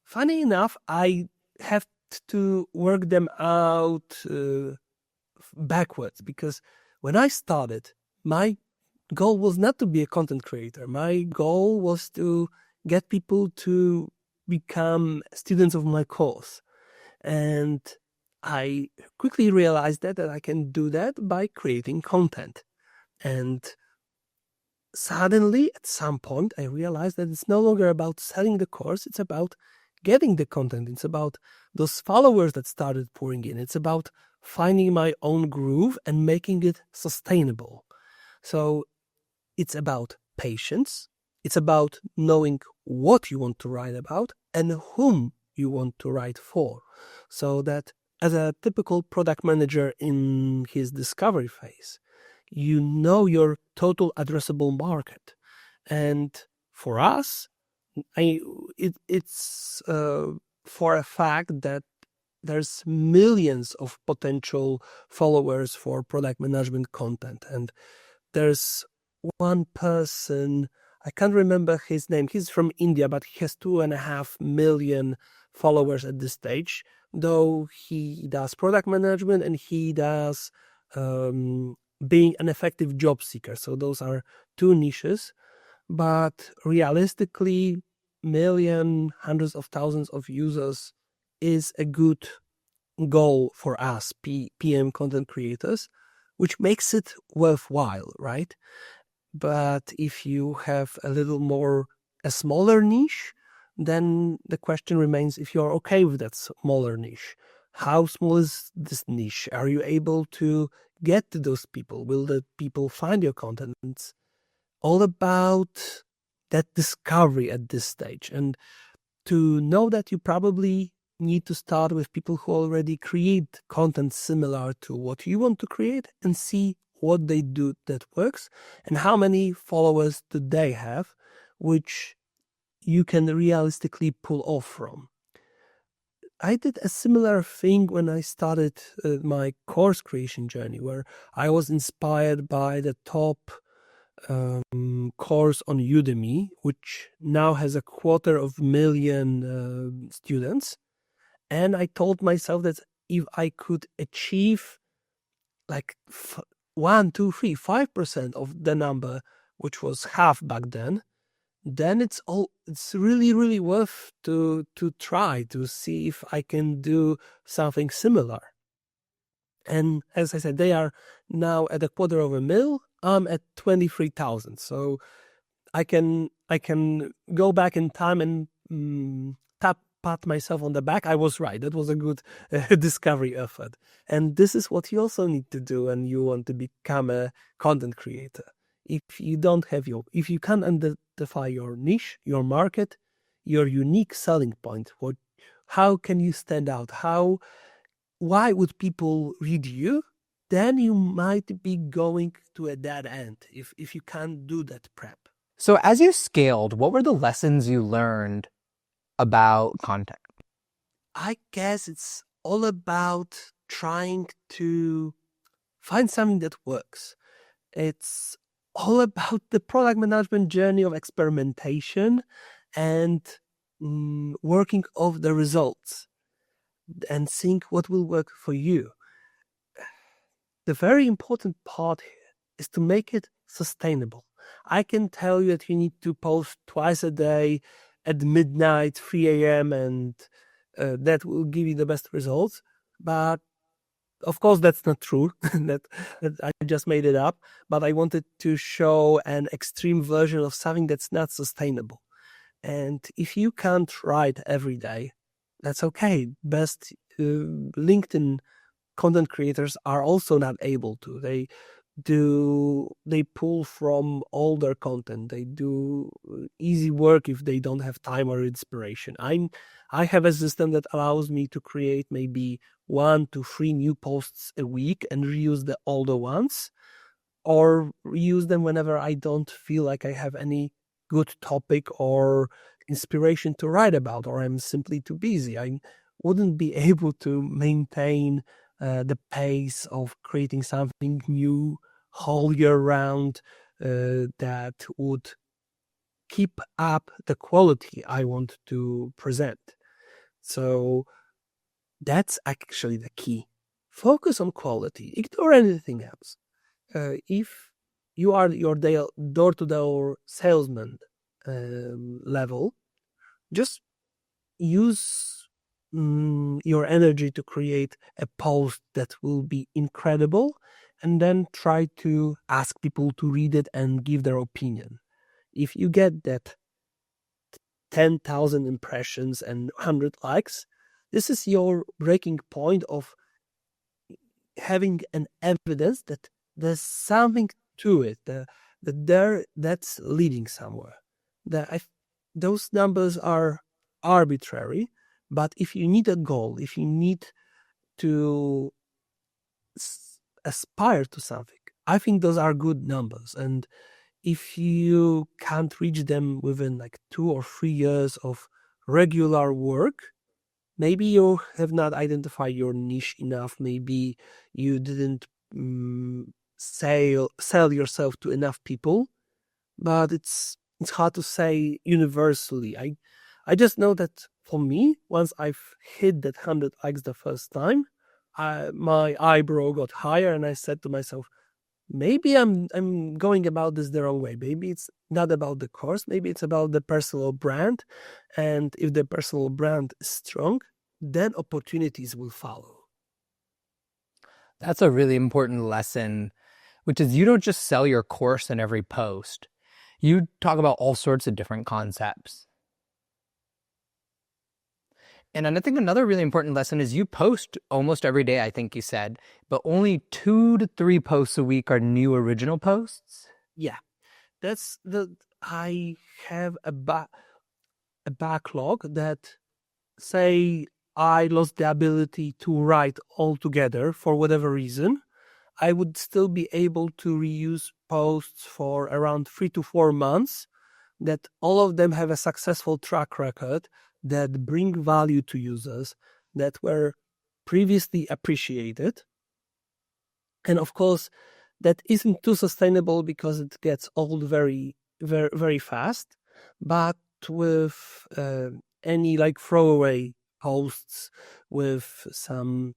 Funny enough, I have to work them out backwards because when I started, my goal was not to be a content creator. My goal was to get people to become students of my course. And I quickly realized that I can do that by creating content. And suddenly, at some point, I realized that it's no longer about selling the course, it's about getting the content. It's about those followers that started pouring in. It's about finding my own groove and making it sustainable. So it's about patience. It's about knowing what you want to write about and whom you want to write for. So that as a typical product manager in his discovery phase, you know your total addressable market. And for us, it's for a fact that there's millions of potential followers for product management content. And there's one person, I can't remember his name. He's from India, but he has 2.5 million followers at this stage, though he does product management and he does being an effective job seeker. So those are two niches, but realistically, million, hundreds of thousands of users is a good goal for us, PM content creators, which makes it worthwhile, right? But if you have a smaller niche, then the question remains if you're okay with that smaller niche. How small is this niche? Are you able to get to those people? Will the people find your content? It's all about that discovery at this stage. And to know that, you probably need to start with people who already create content similar to what you want to create and see what they do that works and how many followers do they have, which you can realistically pull off from. I did a similar thing when I started my course creation journey, where I was inspired by the top course on Udemy, which now has 250,000 students. And I told myself that if I could achieve like 1, 2, 3, 5% of the number, which was half back then then it's really, really worth to try to see if I can do something similar. And as I said, they are now at $250,000. I'm at 23,000. So I can go back in time and pat myself on the back. I was right. That was a good discovery effort. And this is what you also need to do when you want to become a content creator. If you can't identify your niche, your market, your unique selling point, how can you stand out? Why would people read you? Then you might be going to a dead end if you can't do that prep. So as you scaled, what were the lessons you learned about content? I guess it's all about trying to find something that works. It's all about the product management journey of experimentation and working off the results and seeing what will work for you. The very important part here is to make it sustainable. I can tell you that you need to post twice a day at midnight, 3 a.m., and that will give you the best results. But of course, that's not true. that I just made it up. But I wanted to show an extreme version of something that's not sustainable. And if you can't write every day, that's okay. Best LinkedIn content creators are also not able to. They pull from older content. They do easy work if they don't have time or inspiration. I have a system that allows me to create maybe 1 to 3 new posts a week and reuse the older ones, or reuse them whenever I don't feel like I have any good topic or inspiration to write about, or I'm simply too busy. I wouldn't be able to maintain the pace of creating something new whole year round that would keep up the quality I want to present. So that's actually the key. Focus on quality. Ignore anything else. If you are your door-to-door salesman level, just use your energy to create a post that will be incredible, and then try to ask people to read it and give their opinion. If you get that 10,000 impressions and 100 likes, this is your breaking point of having an evidence that there's something to it, that's leading somewhere. Those numbers are arbitrary, but if you need a goal, if you need to aspire to something, I think those are good numbers. And if you can't reach them within like 2 or 3 years of regular work, maybe you have not identified your niche enough. Maybe you didn't sell yourself to enough people. But it's hard to say universally. I just know that for me, once I've hit that 100 likes the first time, my eyebrow got higher, and I said to myself, maybe I'm going about this the wrong way. Maybe it's not about the course. Maybe it's about the personal brand. And if the personal brand is strong, then opportunities will follow. That's a really important lesson, which is you don't just sell your course in every post. You talk about all sorts of different concepts. And I think another really important lesson is you post almost every day, I think you said, but only 2 to 3 posts a week are new original posts. Yeah, I have a backlog that, say I lost the ability to write altogether for whatever reason, I would still be able to reuse posts for around 3 to 4 months, that all of them have a successful track record, that bring value to users, that were previously appreciated. And of course, that isn't too sustainable because it gets old very, very, very fast. But with any like throwaway posts, with some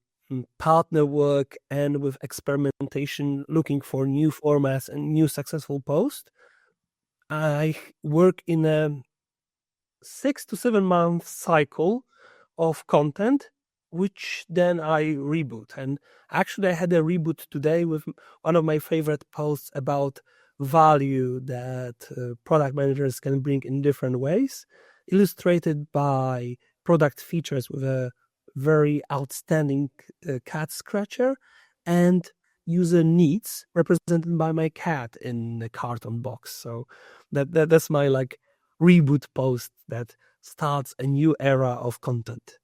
partner work, and with experimentation, looking for new formats and new successful posts, I work in a 6 to 7 month cycle of content, which then I reboot. And actually, I had a reboot today with one of my favorite posts about value that product managers can bring in different ways, illustrated by product features with a very outstanding cat scratcher and user needs represented by my cat in the carton box. So that's my like reboot post that starts a new era of content,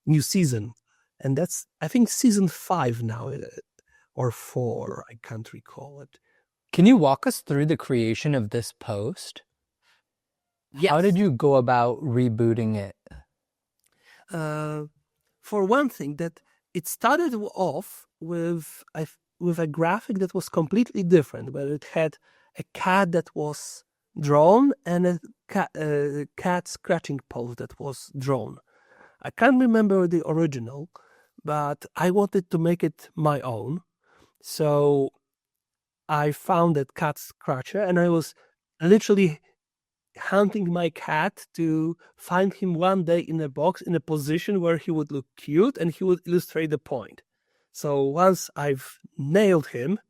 new season. And that's, I think, season 5 now, or 4, I can't recall it. Can you walk us through the creation of this post? Yes. How did you go about rebooting it? For one thing, that it started off with a graphic that was completely different, where it had a cat that was drawn and a cat scratching pose that was drawn. I can't remember the original, but I wanted to make it my own. So I found that cat scratcher, and I was literally hunting my cat to find him one day in a box in a position where he would look cute and he would illustrate the point. So once I've nailed him,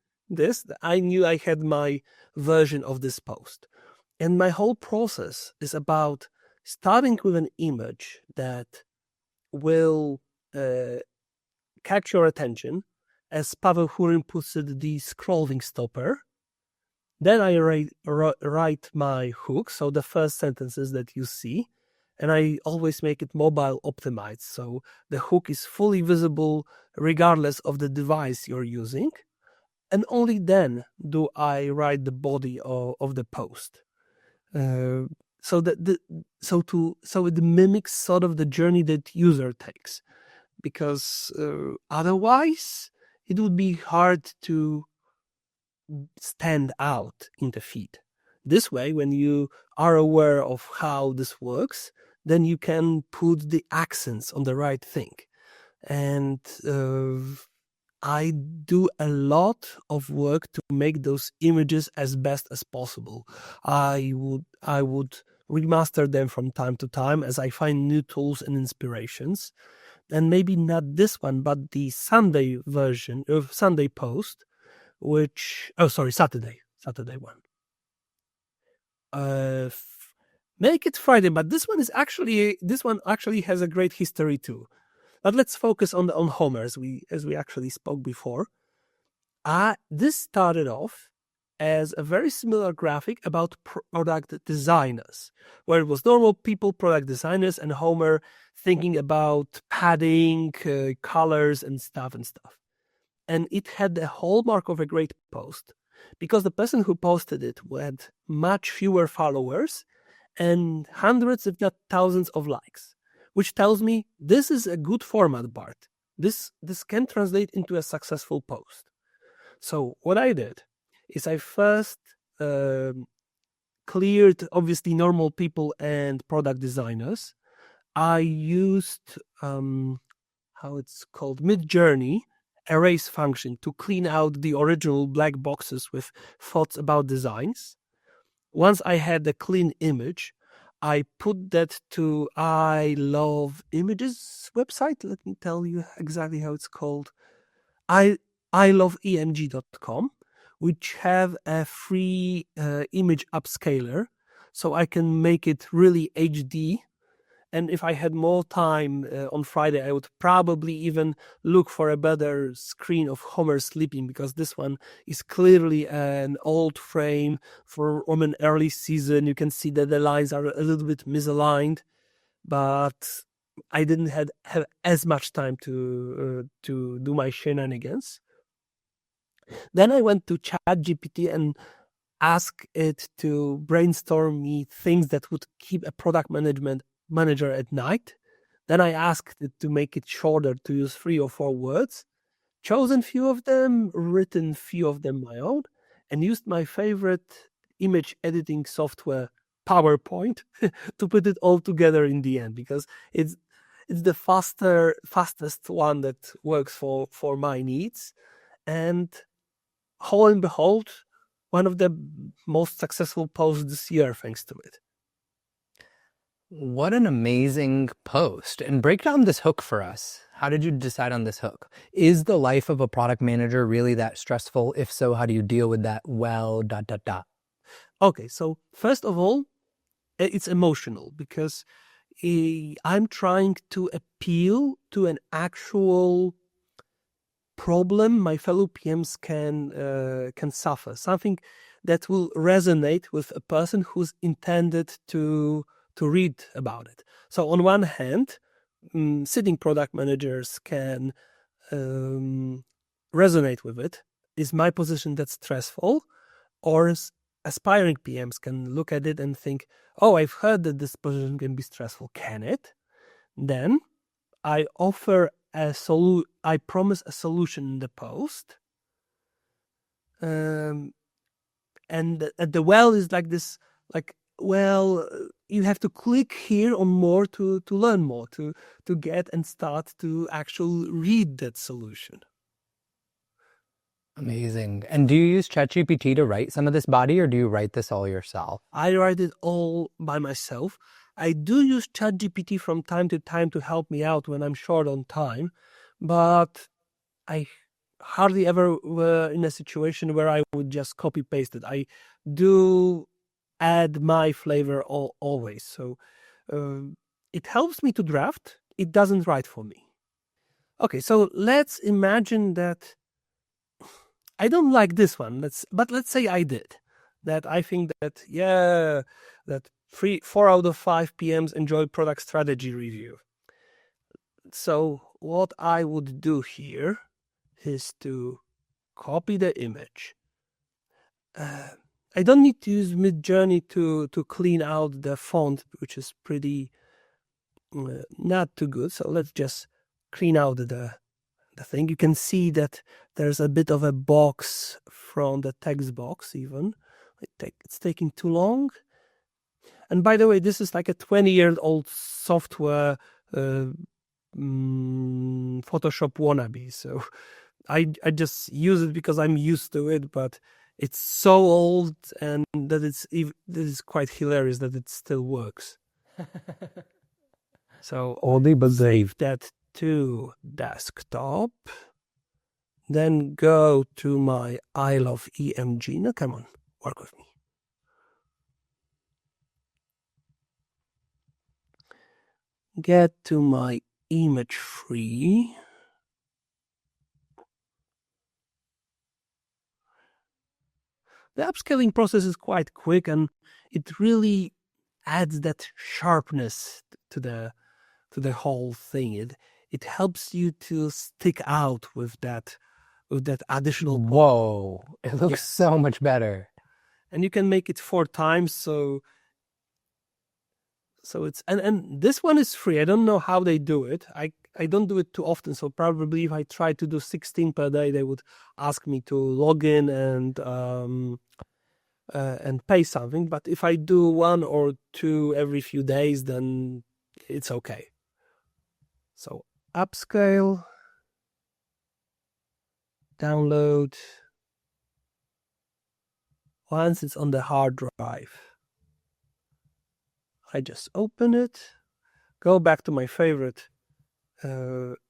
I knew I had my version of this post. And my whole process is about starting with an image that will catch your attention, as Pavel Hurin puts it, the scrolling stopper. Then I write my hook, so the first sentences that you see, and I always make it mobile optimized, so the hook is fully visible regardless of the device you're using. And only then do I write the body of the post. So it mimics sort of the journey that user takes, because otherwise it would be hard to stand out in the feed. This way, when you are aware of how this works, then you can put the accents on the right thing. And I do a lot of work to make those images as best as possible. I would remaster them from time to time as I find new tools and inspirations. And maybe not this one, but the Sunday version of Sunday post, Saturday one. Make it Friday, but this one actually has a great history too. But let's focus on Homer, as we actually spoke before. This started off as a very similar graphic about product designers, where it was normal people, product designers, and Homer thinking about padding, colors, and stuff. And it had the hallmark of a great post, because the person who posted it had much fewer followers and hundreds, if not thousands, of likes, which tells me this is a good format, Bart. This can translate into a successful post. So what I did is I first cleared, obviously, normal people and product designers. I used how it's called, Mid-Journey erase function to clean out the original black boxes with thoughts about designs. Once I had the clean image, I put that to I Love Images website. Let me tell you exactly how it's called. iloveemg.com, which have a free image upscaler, so I can make it really HD. And if I had more time on Friday, I would probably even look for a better screen of Homer sleeping, because this one is clearly an old frame from an early season. You can see that the lines are a little bit misaligned, but I didn't have as much time to do my shenanigans. Then I went to ChatGPT and asked it to brainstorm me things that would keep a product manager at night. Then I asked it to make it shorter, to use 3 or 4 words, chosen few of them, written few of them my own, and used my favorite image editing software, PowerPoint, to put it all together in the end, because it's the fastest one that works for my needs. And whole and behold, one of the most successful posts this year thanks to it. What an amazing post. And break down this hook for us. How did you decide on this hook? Is the life of a product manager really that stressful? If so, how do you deal with that? Well, ... Okay, so first of all, it's emotional because I'm trying to appeal to an actual problem my fellow PMs can suffer, something that will resonate with a person who's intended to read about it. So on one hand, sitting product managers can resonate with it. Is my position that stressful? Or aspiring PMs can look at it and think, oh, I've heard that this position can be stressful. Can it? Then I offer I promise a solution in the post. And at the well is like this, like, well, you have to click here on more to learn more, to get and start to actually read that solution. Amazing. And do you use ChatGPT to write some of this body, or do you write this all yourself? I write it all by myself. I do use ChatGPT from time to time to help me out when I'm short on time, but I hardly ever were in a situation where I would just copy paste it. I do add my flavor always. So it helps me to draft. It doesn't write for me. Okay, so let's imagine that I don't like this one. But let's say I did. That I think that, yeah, that 4 out of 5 PMs enjoy product strategy review. So what I would do here is to copy the image. I don't need to use Midjourney to clean out the font, which is pretty not too good. So let's just clean out the thing. You can see that there's a bit of a box from the text box even. It's taking too long. And by the way, this is like a 20-year-old software Photoshop wannabe. So I just use it because I'm used to it, but it's so old and that this is quite hilarious that it still works. So Oldie but save that to desktop. Then go to my I Love EMG. Now come on, work with me. Get to my image free. The upscaling process is quite quick and it really adds that sharpness to the whole thing. It helps you to stick out with that additional. Whoa, it looks so much better. And you can make it 4 times, so it's and this one is free. I don't know how they do it. I don't do it too often, so probably if I try to do 16 per day, they would ask me to log in and pay something. But if I do 1 or 2 every few days, then it's okay. So upscale, download. Once it's on the hard drive, I just open it, go back to my favorite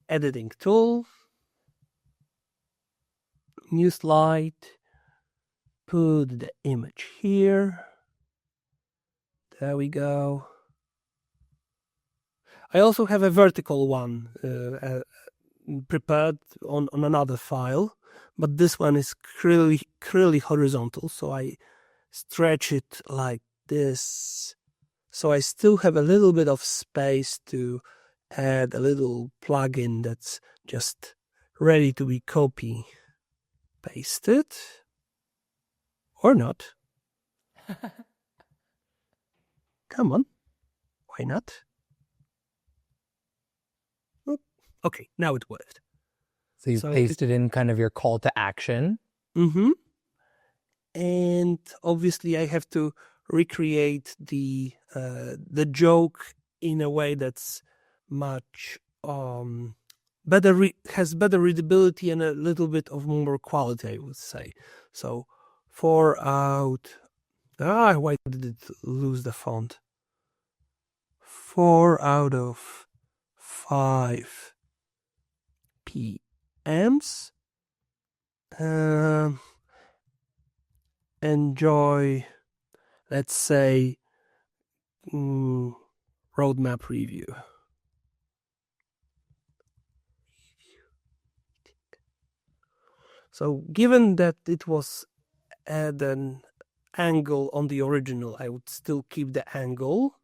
editing tool, new slide, put the image here. There we go. I also have a vertical one prepared on another file, but this one is clearly horizontal, so I stretch it like this. So I still have a little bit of space to add a little plugin that's just ready to be copy pasted or not. Come on, why not? Okay, now it worked. So you pasted in kind of your call to action. Mm-hmm. And obviously I have to recreate the joke in a way that's much better, has better readability and a little bit of more quality, I would say. So 4 out. Why did it lose the font? 4 out of 5 PMs enjoy, let's say, roadmap review. So given that it was at an angle on the original, I would still keep the angle,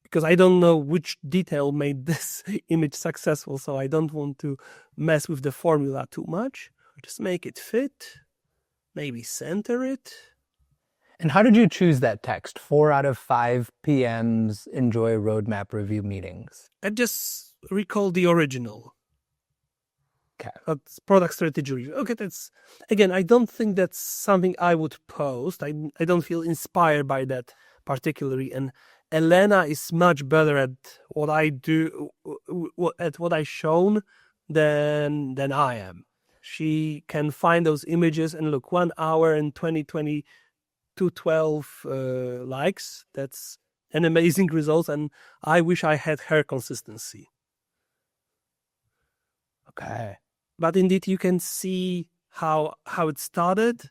because I don't know which detail made this image successful, so I don't want to mess with the formula too much. Just make it fit, maybe center it. And how did you choose that text? 4 out of 5 PMs enjoy roadmap review meetings. I just recall the original. Okay. That's product strategy review. Okay, that's, again, I don't think that's something I would post. I don't feel inspired by that particularly. And Elena is much better at what I do, at what I've shown than I am. She can find those images and look, 1 hour and 212 likes. That's an amazing result. And I wish I had her consistency. Okay. But indeed, you can see how it started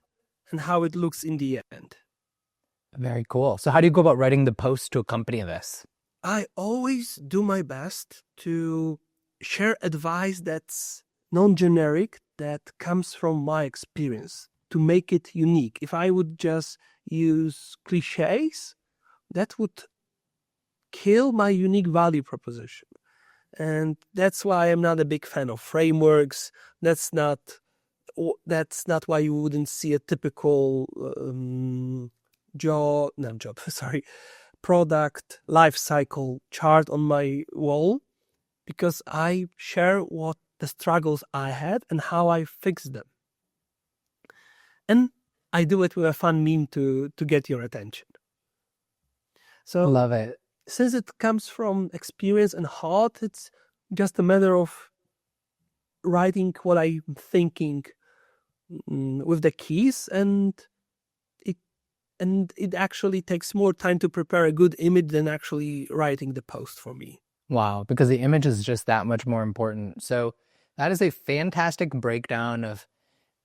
and how it looks in the end. Very cool. So how do you go about writing the post to accompany this? I always do my best to share advice that's non-generic, that comes from my experience, to make it unique. If I would just use cliches, that would kill my unique value proposition. And that's why I'm not a big fan of frameworks. That's not why you wouldn't see a typical product life cycle chart on my wall, because I share what the struggles I had and how I fixed them. And I do it with a fun meme to get your attention. So love it. Since it comes from experience and heart, it's just a matter of writing what I'm thinking with the keys, and it actually takes more time to prepare a good image than actually writing the post for me. Wow, because the image is just that much more important. So that is a fantastic breakdown of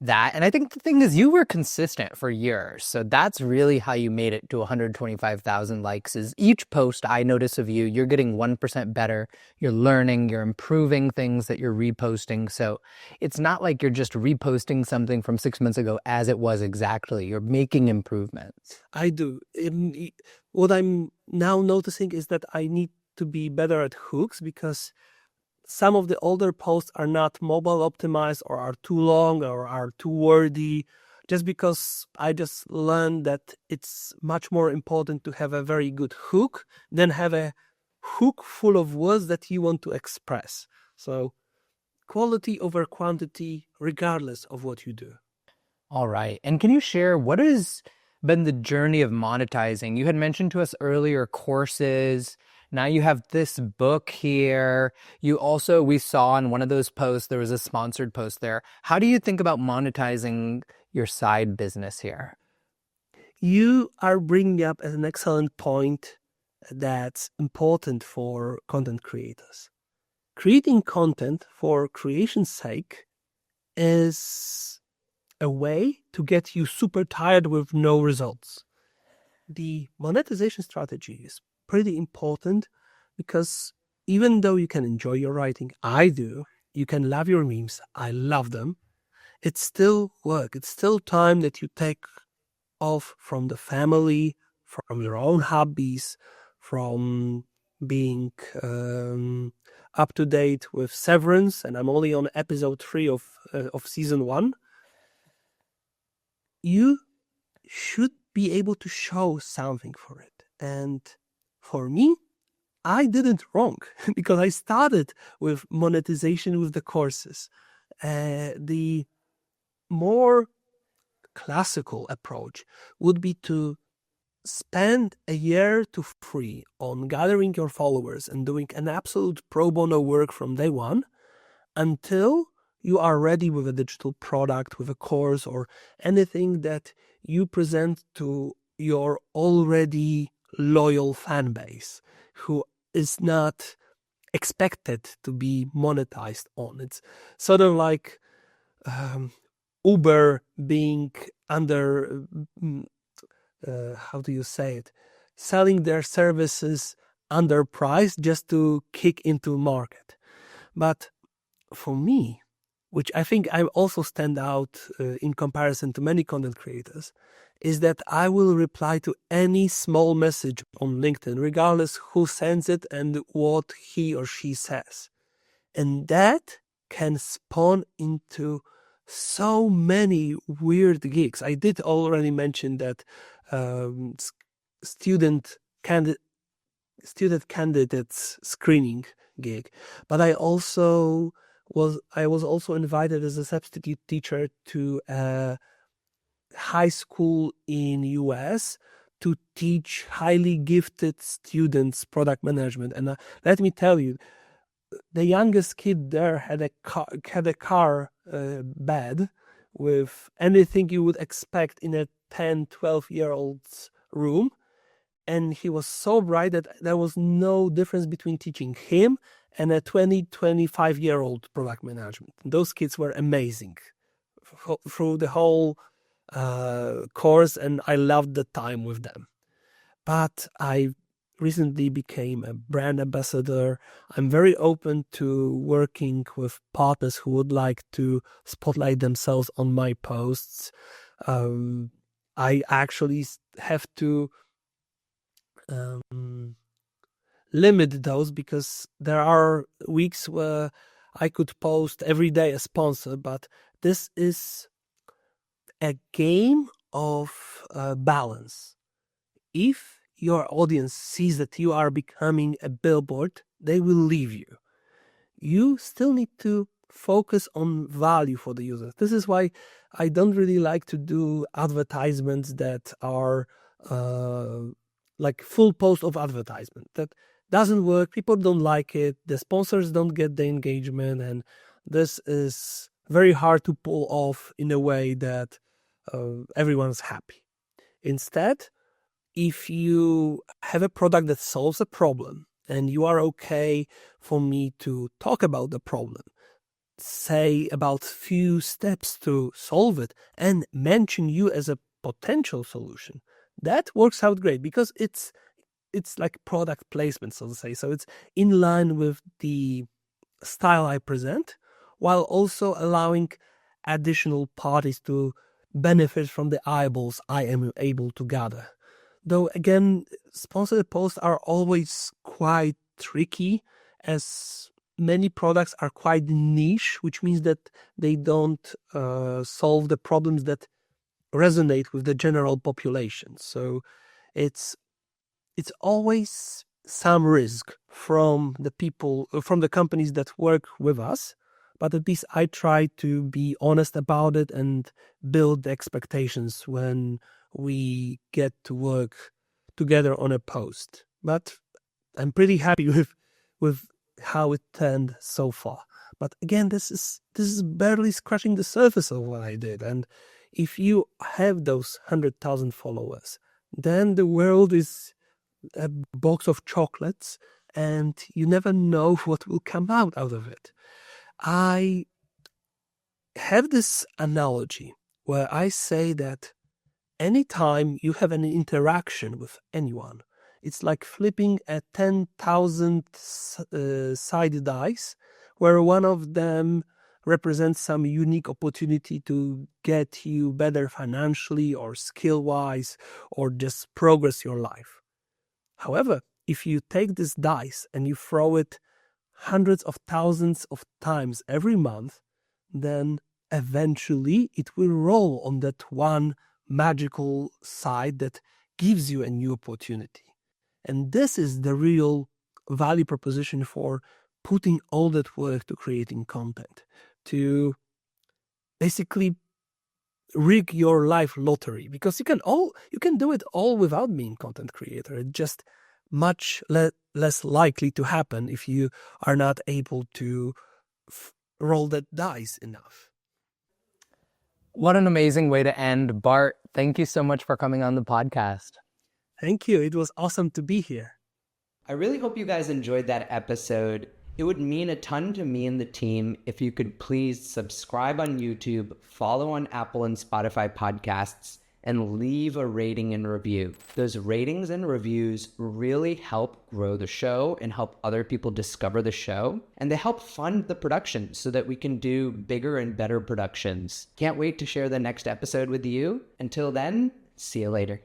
that. And I think the thing is, you were consistent for years. So that's really how you made it to 125,000 likes, is each post I notice of you, you're getting 1% better. You're learning, you're improving things that you're reposting. So it's not like you're just reposting something from 6 months ago as it was exactly. You're making improvements. I do. What I'm now noticing is that I need to be better at hooks, because some of the older posts are not mobile optimized, or are too long, or are too wordy, just because I just learned that it's much more important to have a very good hook than have a hook full of words that you want to express. So quality over quantity, regardless of what you do. All right. And can you share what has been the journey of monetizing? You had mentioned to us earlier courses. Now you have this book here. We saw in one of those posts, there was a sponsored post there. How do you think about monetizing your side business here? You are bringing up an excellent point that's important for content creators. Creating content for creation's sake is a way to get you super tired with no results. The monetization strategy is pretty important, because even though you can enjoy your writing, I do, you can love your memes, I love them, it's still work. It's still time that you take off from the family, from your own hobbies, from being up to date with Severance, and I'm only on episode 3 of season 1. You should be able to show something for it. And for me, I did it wrong, because I started with monetization with the courses. The more classical approach would be to spend a year to free on gathering your followers and doing an absolute pro bono work from day one, until you are ready with a digital product, with a course, or anything that you present to your already loyal fan base who is not expected to be monetized on. It's sort of like Uber being under, how do you say it, selling their services underpriced just to kick into market. But for me, which I think I also stand out in comparison to many content creators, is that I will reply to any small message on LinkedIn, regardless who sends it and what he or she says. And that can spawn into so many weird gigs. I did already mention that student candidates screening gig, but I was also invited as a substitute teacher to a high school in US to teach highly gifted students product management. And let me tell you, the youngest kid there had a car bed with anything you would expect in a 10-12-year-old's room. And he was so bright that there was no difference between teaching him and a 20-25-year-old product management. Those kids were amazing through the whole course, and I loved the time with them. But I recently became a brand ambassador. I'm very open to working with partners who would like to spotlight themselves on my posts. I actually have to limit those because there are weeks where I could post every day a sponsor, but this is a game of balance. If your audience sees that you are becoming a billboard, they will leave you. You still need to focus on value for the users. This is why I don't really like to do advertisements that are like full post of advertisement. That doesn't work. People don't like it. The sponsors don't get the engagement, and this is very hard to pull off in a way that everyone's happy. Instead, if you have a product that solves a problem and you are okay for me to talk about the problem, say about few steps to solve it, and mention you as a potential solution, that works out great because it's like product placement, so to say. So it's in line with the style I present, while also allowing additional parties to benefit from the eyeballs I am able to gather. Though again, sponsored posts are always quite tricky, as many products are quite niche, which means that they don't solve the problems that resonate with the general population. So it's always some risk from the companies that work with us, but at least I try to be honest about it and build the expectations when we get to work together on a post. But I'm pretty happy with how it turned so far. But again, this is barely scratching the surface of what I did. And if you have those 100,000 followers, then the world is a box of chocolates, and you never know what will come out of it. I have this analogy where I say that anytime you have an interaction with anyone, it's like flipping a 10,000 sided dice, where one of them represents some unique opportunity to get you better financially or skill-wise, or just progress your life. However, if you take this dice and you throw it hundreds of thousands of times every month, then eventually it will roll on that one magical side that gives you a new opportunity. And this is the real value proposition for putting all that work to creating content, to basically rig your life lottery, because you can do it all without being content creator. It's just much less likely to happen if you are not able to roll that dice enough. What an amazing way to end. Bart, thank you so much for coming on the podcast. Thank you. It was awesome to be here. I really hope you guys enjoyed that episode. It would mean a ton to me and the team if you could please subscribe on YouTube, follow on Apple and Spotify podcasts, and leave a rating and review. Those ratings and reviews really help grow the show and help other people discover the show. And they help fund the production so that we can do bigger and better productions. Can't wait to share the next episode with you. Until then, see you later.